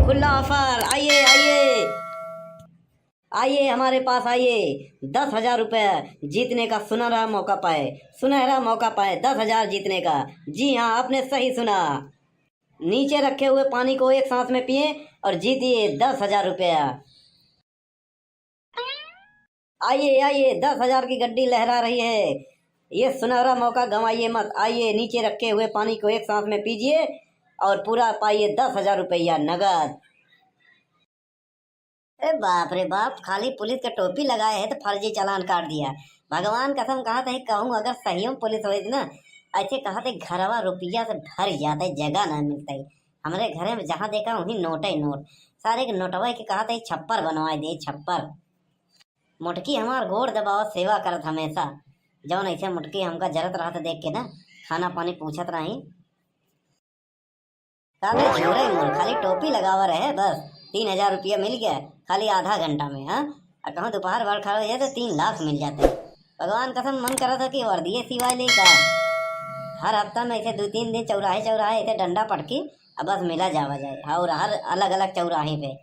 खुला ऑफर, आइए आइए आइए हमारे पास आइए। 10,000 रुपये जीतने का सुनहरा मौका पाए, सुनहरा मौका पाए 10,000 जीतने का। जी हाँ, आपने सही सुना। नीचे रखे हुए पानी को एक सांस में पिए और जीतिए 10,000 रुपया। आइए आइए, 10,000 की गड्डी लहरा रही है। ये सुनहरा मौका गंवाइए मत। आइए, नीचे रखे हुए पानी को एक सांस में पीजिए और पूरा पाइए 10,000 रुपया नगद। अरे बाप रे बाप, खाली पुलिस के टोपी लगाए है तो फर्जी चालान काट दिया। भगवान कसम कहा था कहूँ, अगर सही में पुलिस हुई ना, ऐसे कहा थे घरवा रुपया से भर जाते, जगह ना मिलते। हमारे घरे में जहाँ देखा वहीं नोट ही नोट, सारे के नोटवा के कहा था छप्पर बनवाए दे, छप्पर। मुटकी हमार गोड़ दबाव सेवा करत हमेशा। जौन ऐसे मुटकी हमका जरूरत रहा था देख के ना, खाना पानी पूछत रही। खाली टोपी लगावा रहे बस, 3,000 रुपया मिल गया खाली आधा घंटा में। हाँ, और कहूँ दोपहर भर खड़ा हो जाए तो 3 लाख मिल जाते। भगवान कसम मन करा था कि वर्दिये सिवाय ले का हर हफ्ता में ऐसे 2-3 दिन चौराहे चौराहे ऐसे डंडा पटकी अब बस मिला जावा जाए। और हर अलग अलग चौराहे पे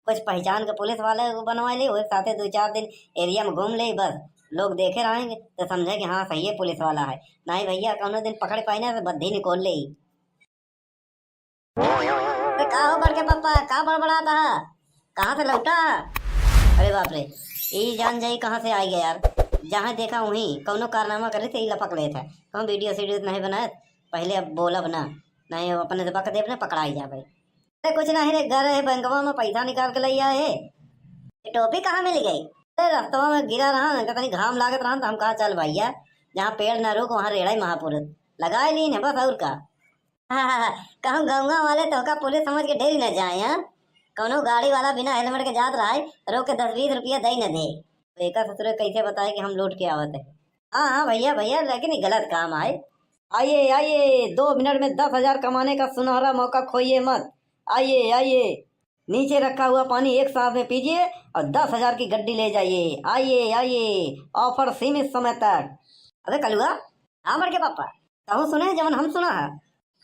कुछ पहचान के पुलिस वाले बनवा ले, साथे 2-4 दिन एरिया में घूम ले, बस लोग देखे रहेंगे तो समझे कि हाँ सही है पुलिस वाला है। नहीं भैया, कौनो दिन पकड़ पाई ना तो बद्धी निकोल ले। का हो बड़के पापा, का बड़बड़ाता है, कहाँ से लौटा? अरे बाप रे, यही जान जाई कहाँ से आई गया यार। जहाँ देखा वहीं कौनो कारनामा करे थे, लपक ले था। कहूँ वीडियो सीडियो नहीं बनाए पहले, अब बोलब ना, नहीं अपने से बक देव ना पकड़ाई जा भाई। अरे कुछ नहीं रे, घर है बैंकवा में पैसा निकाल के लिया है। ये टोपी कहाँ मिल गई? अरे रास्तवा में गिरा रहा, कहीं घाम लागत रहा तो हम कहा चल भैया, जहाँ पेड़ न रुक वहाँ रेड़ा ही महापुरुष लगाए ली है बस, और का। हाँ, कहूँ गंगा वाले तो का पुलिस समझ के ढेरी न जाए। हाँ, कौनो गाड़ी वाला बिना हेलमेट के जात रहा है, रोक के 10-20 रुपया दे न दे। एक ससुर कैसे बताए कि हम लूट के आवत है। हाँ हाँ भैया भैया, लेकिन ये गलत काम आए। आइए आइए, 2 मिनट में 10,000 कमाने का सुनहरा मौका खोइए मत। आइए आइए, नीचे रखा हुआ पानी एक सांस में पीजिए और 10,000 की गड्डी ले जाइए। आइए आइए, ऑफर सीमित समय तक। अबे कलुआ, हाँ बड़के पापा, कहूँ सुने जवन हम सुना है।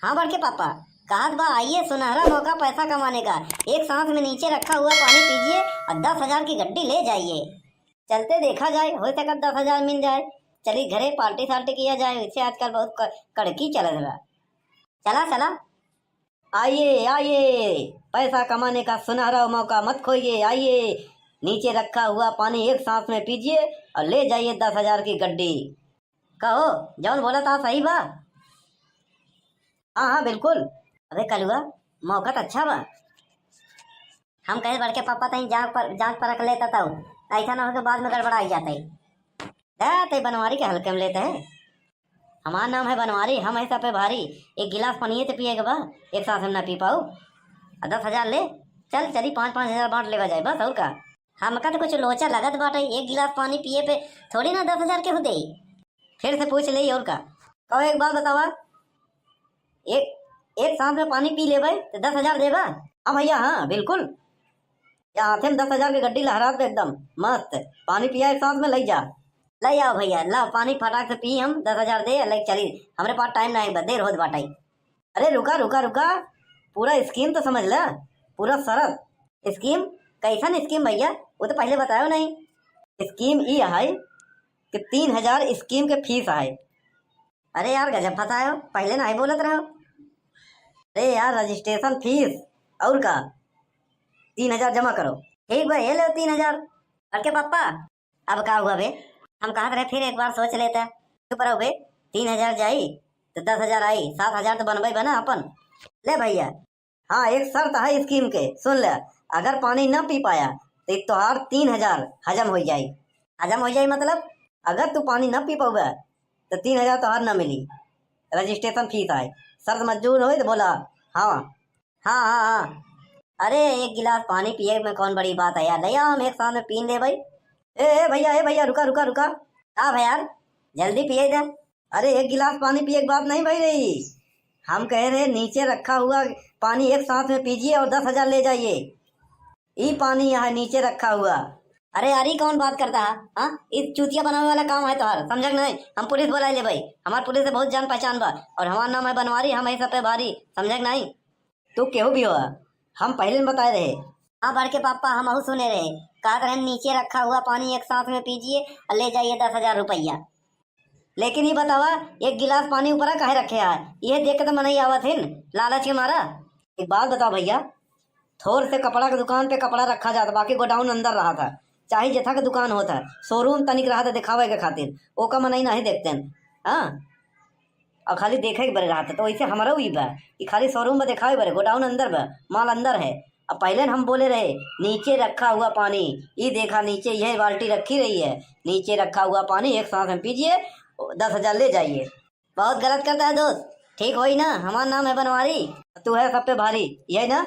हाँ बड़के पापा, कहा बा आइए, सुनहरा मौका पैसा कमाने का। एक सांस में नीचे रखा हुआ पानी पीजिए और 10,000 की गड्डी ले जाइए। चलते देखा जाए, हो सका 10,000 मिल जाए। चलिए घरे पार्टी सार्टी किया जाए, इससे आजकल बहुत कड़की चल रहा। चला चला, आइए आइए, पैसा कमाने का सुनहरा मौका मत खोइए। आइए, नीचे रखा हुआ पानी एक सांस में पीजिए और ले जाइए 10,000 की गड्डी। कहो जौन बोला था सही बा? हाँ हाँ बिल्कुल। अबे कलुआ, मौका तो अच्छा बा। हम कहे बड़के पापा तई जांच परख लेता था, ऐसा ना हो के बाद में गड़बड़ाई जाता है। ते बनवारी के हल्के में लेते हैं। हमारा नाम है बनवारी, हम ऐसा पे भारी। एक गिलास पानी तो पिएगा बा, एक सांस हम ना पी पाओ। 10,000 ले चल, चली 5-5 हजार बांट लेवा जाए बस, और का। हमका तो कुछ लोचा लगत बाटे, एक गिलास पानी पिए पे थोड़ी ना 10,000 के हो दे। फिर से पूछ ले, और का। कहो एक बात बतावा, एक एक सांस में पानी पी ले भाई तो 10,000 देगा? हाँ भैया हाँ बिल्कुल, यहाँ हाथे में 10,000 की गड्डी लहरा दे एकदम मस्त। पानी पिया एक सांस में, ले जा, ले आओ भैया, ला पानी फटाक से पी, हम 10,000 दे ले चली। हमारे पास टाइम नहीं बस, देर होत बाटाई। अरे रुका रुका रुका, पूरा स्कीम तो समझ ला, पूरा शरत स्कीम। कैसन स्कीम भैया, वो तो पहले बतायो नहीं। स्कीम ये है कि 3,000 स्कीम के फीस है। अरे यार गजब फंसायो, पहले नहीं बोलत रहो। अरे यार रजिस्ट्रेशन फीस और का 3,000 जमा करो। ठीक भाई, ये लो 3,000। अरे पापा, अब का हुआ बे? हम कहा रहे फिर एक बार सोच लेता। चुप रहो बे, 3,000 जाई तो 10,000 आई, 7,000 तो बनवाई बना अपन। ले भैया, हाँ एक शर्त है स्कीम के, सुन ले। अगर पानी न पी पाया तो तोहार 3,000 हजम हो जाए। हजम हो जाए मतलब अगर तू पानी न पी पाओगे तो 3,000 तोहार न मिली। रजिस्ट्रेशन फीस है, शर्त मंजूर हो तो बोला हाँ। हाँ हाँ हाँ, अरे एक गिलास पानी पिए में कौन बड़ी बात है यार, भैया हम एक साथ में पी ले भाई। ए भैया रुका रुका रुका, हाँ भाई यार जल्दी पिए दे। अरे एक गिलास पानी पिए बात नहीं भाई रही, हम कह रहे नीचे रखा हुआ पानी एक सांस में पीजिए और 10,000 ले जाइए। ये पानी यहाँ नीचे रखा हुआ। अरे यार कौन बात करता है? हाँ, इस चूतिया बनाने वाला काम है तुम्हारा, समझ नहीं? हम पुलिस बुला ले भाई, हमारे पुलिस से बहुत जान पहचान बा और हमारा नाम है बनवारी, हम ऐसा पे भारी, समझ नहीं? तू केहू भी हो, हम पहले में बताए रहे। हाँ बड़के पापा हम अहू सुने रहे, कहा रहे नीचे रखा हुआ पानी एक सांस में पीजिए और ले जाइए 10,000 रुपया। लेकिन ये बतावा एक गिलास पानी ऊपर काहे रखे है, ये देख के तो मन ही आवत है लालच के मारा। एक बात बताओ भैया, थोर से कपड़ा के दुकान पे कपड़ा रखा जाता, बाकी गोडाउन अंदर रहा था, चाहे जथा के दुकान होता है, शोरूम तनिक रहा था दिखावे के खातिर, ओका मन ही नहीं देखते हैं। हाँ और खाली देखे के बरे रहा था, तो वैसे हमारा हुई बा कि खाली शोरूम में दिखावे बरे, गोडाउन अंदर बा, माल अंदर है। अब पहले हम बोले रहे नीचे रखा हुआ पानी, ये देखा नीचे यह बाल्टी रखी रही है, नीचे रखा हुआ पानी एक सांस में पीजिए 10,000 ले जाइए। बहुत गलत करता है दोस्त, ठीक हो ही ना, हमारा नाम है बनवारी, तू है सब पे भारी, यही ना।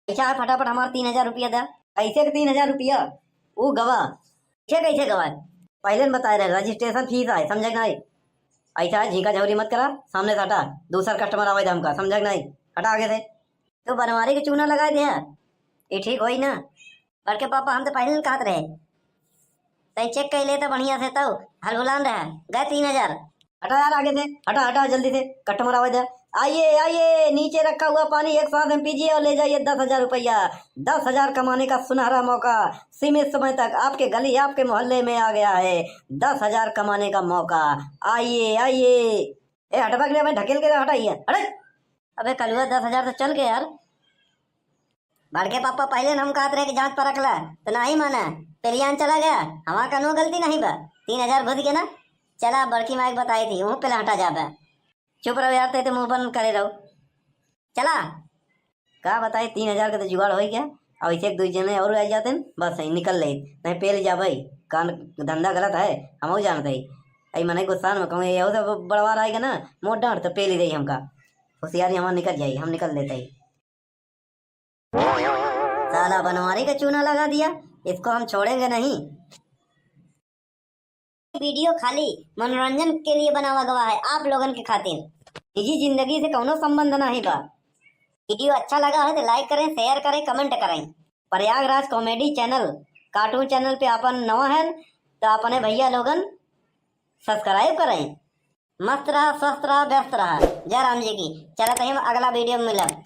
अच्छा है फटाफट हमारा 3,000 रुपया था। कैसे 3,000 रुपया वो गवा कैसे गवा, पहले बताए रहे रजिस्ट्रेशन फीस आए, समझ नहीं। ऐसा है झीका झौरी मत करा, सामने से हटा, दूसरा कस्टमर आवे हमका, समझ नहीं, हटा आगे से। तो बनवारी के चूना लगा दे, ये ठीक हो ही ना। बड़के पापा हम तो पहले कहत रहे, तई चेक कर ले तो बढ़िया से, तो हलगुलान रहा गए 3,000। हटा यार आगे से, हटा हटा जल्दी से, कस्टमर आवाज है। आइए आइए नीचे रखा हुआ पानी एक सांस में पीजिए और ले जाइए 10,000 रुपया। 10,000 कमाने का सुनहरा मौका सीमित समय तक आपके गली आपके मोहल्ले में आ गया है। 10,000 कमाने का मौका, आइए आइए। ए हटवा के मैं ढकेल के हटाइए, हटे। अबे कलुआ 10,000 तो चल गए यार। बड़के पापा पहले हम कहते रहे कि जांच परख ला, तो नहीं माना, पेलियान चला गया, हमारा का नो गलती नहीं बा, 3,000 घुस गया ना। चला बड़की माइक बताई थी वो पहले हटा जाबा, चुप रहो यार, ते मुंह बंद करे रहो। चला का बताई 3,000 का तो जुगाड़ हो गया। अब ऐसे एक दो जने और आ जाते हैं, बस यही निकल ले, नहीं पेल जा भाई, कान धंधा गलत है, हम जानते ही। आई मने गुस्सा में कहूँ ये तो बड़वार आएगा ना मोट डांट, तो पेल ही रही हमका, होशियारी हमारा निकल जाई, हम निकल लेते ही। साला बनवारी का चूना लगा दिया, इसको हम छोड़ेंगे नहीं। वीडियो खाली मनोरंजन के लिए बनावा गवा है, आप लोगन के खातिर, निजी जिंदगी से कोनो संबंध नहीं बा। वीडियो अच्छा लगा है तो लाइक करें, शेयर करें, कमेंट करें। Prayagraj comedy channel cartoon channel पे अपन नवा है तो अपने भैया लोगन सब्सक्राइब करें। मस्त रहा, स्वस्थ रहा, व्यस्त रहा। जय राम जी की। चलते हैं अगला वीडियो में मिलब।